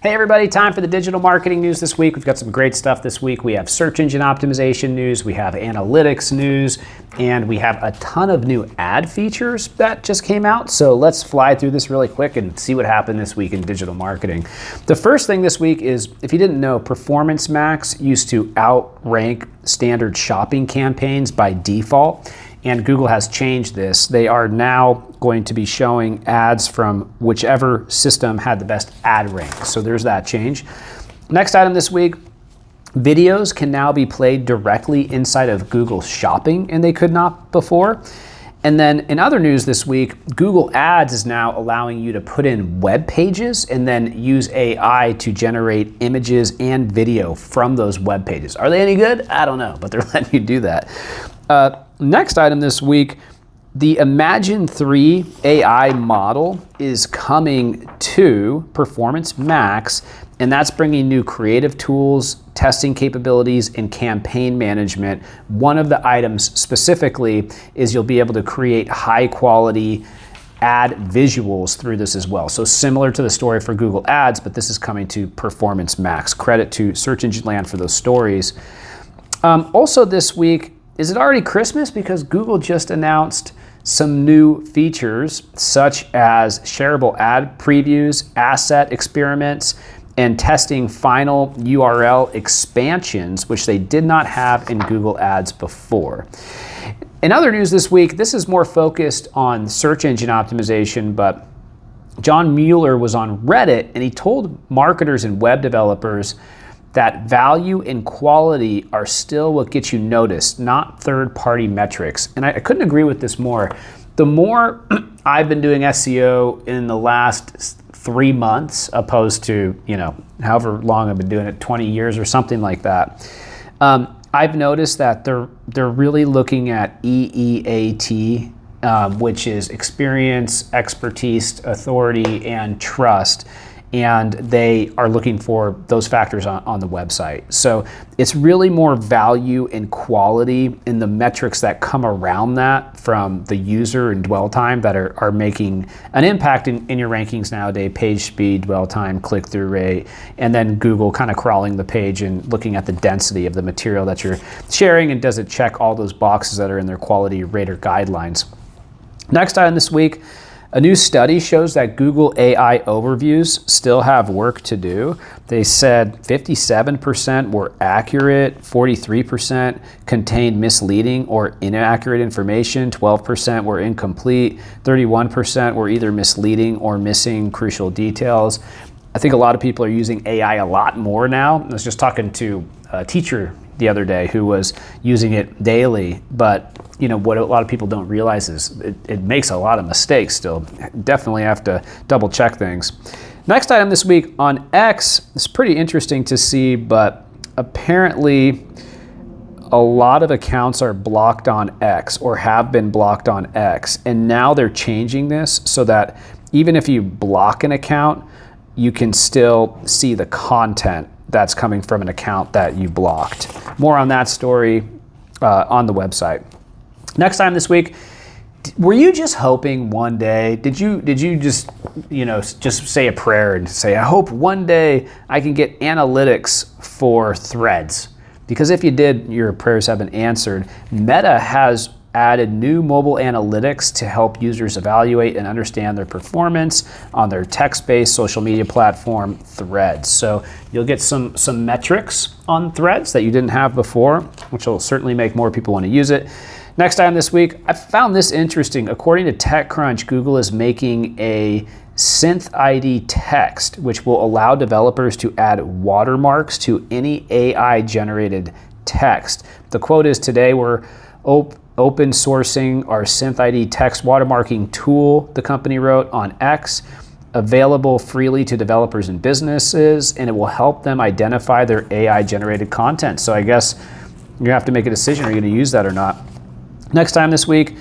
Hey everybody, time for the digital marketing news this week. We've got some great stuff this week. We have search engine optimization news, we have analytics news, and we have a ton of new ad features that just came out. So let's fly through this really quick and see what happened this week in digital marketing. The first thing this week is, if you didn't know, Performance Max used to outrank standard shopping campaigns by default. And Google has changed this. They are now going to be showing ads from whichever system had the best ad rank. So there's that change. Next item this week, videos can now be played directly inside of Google Shopping, and they could not before. And then in other news this week, Google Ads is now allowing you to put in web pages and then use AI to generate images and video from those web pages. Are they any good? I don't know, but they're letting you do that. Next item this week, the Imagine 3 AI model is coming to Performance Max, and that's bringing new creative tools, testing capabilities, and campaign management. One of the items specifically is you'll be able to create high quality ad visuals through this as well. So similar to the story for Google Ads, but this is coming to Performance Max. Credit to Search Engine Land for those stories. Also this week, is it already Christmas? Because Google just announced some new features such as shareable ad previews, asset experiments, and testing final URL expansions, which they did not have in Google Ads before. In other news this week, this is more focused on search engine optimization, but John Mueller was on Reddit and he told marketers and web developers that value and quality are still what gets you noticed, not third-party metrics. And I couldn't agree with this more. The more I've been doing SEO in the last 3 months, opposed to, however long I've been doing it, 20 years or something like that, I've noticed that they're really looking at EEAT, which is experience, expertise, authority, and trust. And they are looking for those factors on the website. So it's really more value and quality in the metrics that come around that from the user and dwell time that are making an impact in your rankings nowadays: page speed, dwell time, click-through rate, and then Google kind of crawling the page and looking at the density of the material that you're sharing, and does it check all those boxes that are in their quality rater guidelines. Next item this week, a new study shows that Google AI overviews still have work to do. They said 57% were accurate, 43% contained misleading or inaccurate information, 12% were incomplete, 31% were either misleading or missing crucial details. I think a lot of people are using AI a lot more now. I was just talking to a teacher the other day who was using it daily, but what a lot of people don't realize is it makes a lot of mistakes still. Definitely have to double check things. Next item this week on X is pretty interesting to see, but apparently a lot of accounts are blocked on X or have been blocked on X, and now they're changing this so that even if you block an account, you can still see the content that's coming from an account that you blocked. More on that story on the website. Next time this week, were you just hoping one day, did you just say a prayer and say, I hope one day I can get analytics for Threads? Because if you did, your prayers have been answered. Meta has added new mobile analytics to help users evaluate and understand their performance on their text-based social media platform, Threads. So you'll get some metrics on Threads that you didn't have before, which will certainly make more people want to use it. Next time this week, I found this interesting. According to TechCrunch, Google is making a Synth ID text, which will allow developers to add watermarks to any AI-generated text. The quote is, "Today we're open sourcing our Synth ID text watermarking tool," the company wrote on X, "available freely to developers and businesses, and it will help them identify their AI-generated content." So I guess you have to make a decision, are you going to use that or not? Next time this week,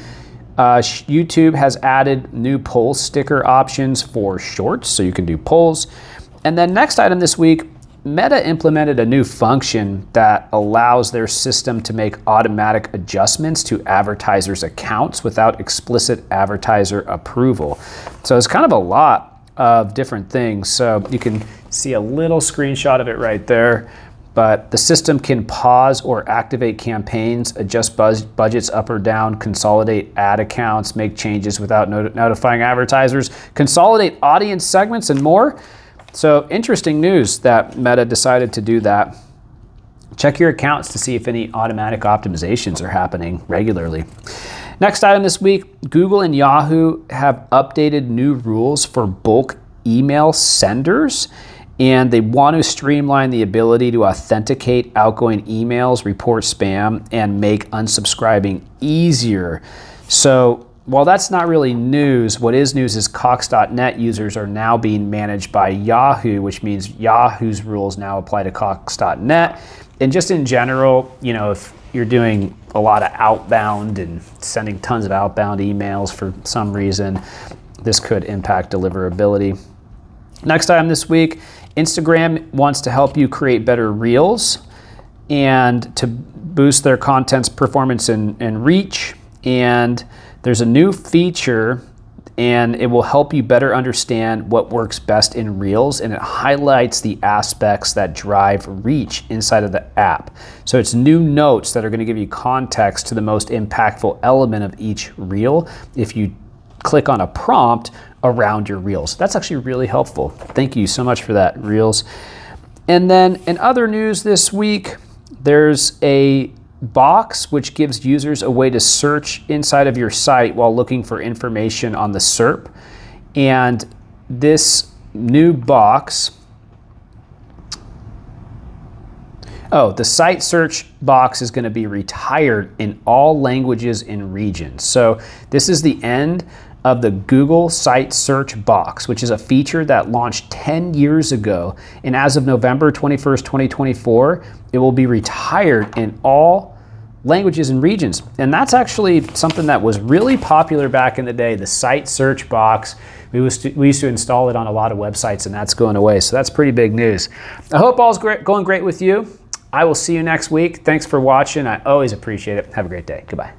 YouTube has added new poll sticker options for shorts, so you can do polls. And then next item this week, Meta implemented a new function that allows their system to make automatic adjustments to advertisers' accounts without explicit advertiser approval. So it's kind of a lot of different things. So you can See a little screenshot of it right there. But the system can pause or activate campaigns, adjust budgets up or down, consolidate ad accounts, make changes without notifying advertisers, consolidate audience segments, and more. So interesting news that Meta decided to do that. Check your accounts to see if any automatic optimizations are happening regularly. Next item this week, Google and Yahoo have updated new rules for bulk email senders, and they want to streamline the ability to authenticate outgoing emails, report spam, and make unsubscribing easier. So while that's not really news, what is news is Cox.net users are now being managed by Yahoo, which means Yahoo's rules now apply to Cox.net. And just in general, you know, if you're doing a lot of outbound and sending tons of outbound emails for some reason, this could impact deliverability. Next item this week, Instagram wants to help you create better reels and to boost their content's performance and reach. And there's a new feature, and it will help you better understand what works best in reels, and it highlights the aspects that drive reach inside of the app. So it's new notes that are going to give you context to the most impactful element of each reel if you click on a prompt around your reels. That's actually really helpful. Thank you so much for that, Reels. And then in other news this week, there's a box which gives users a way to search inside of your site while looking for information on the SERP. And this new box, the site search box is going to be retired in all languages and regions. So this is the end of the Google Site Search box, which is a feature that launched 10 years ago. And as of November 21st, 2024, it will be retired in all languages and regions. And that's actually something that was really popular back in the day, the Site Search box. We used to install it on a lot of websites, and that's going away. So that's pretty big news. I hope all's going great with you. I will see you next week. Thanks for watching. I always appreciate it. Have a great day. Goodbye.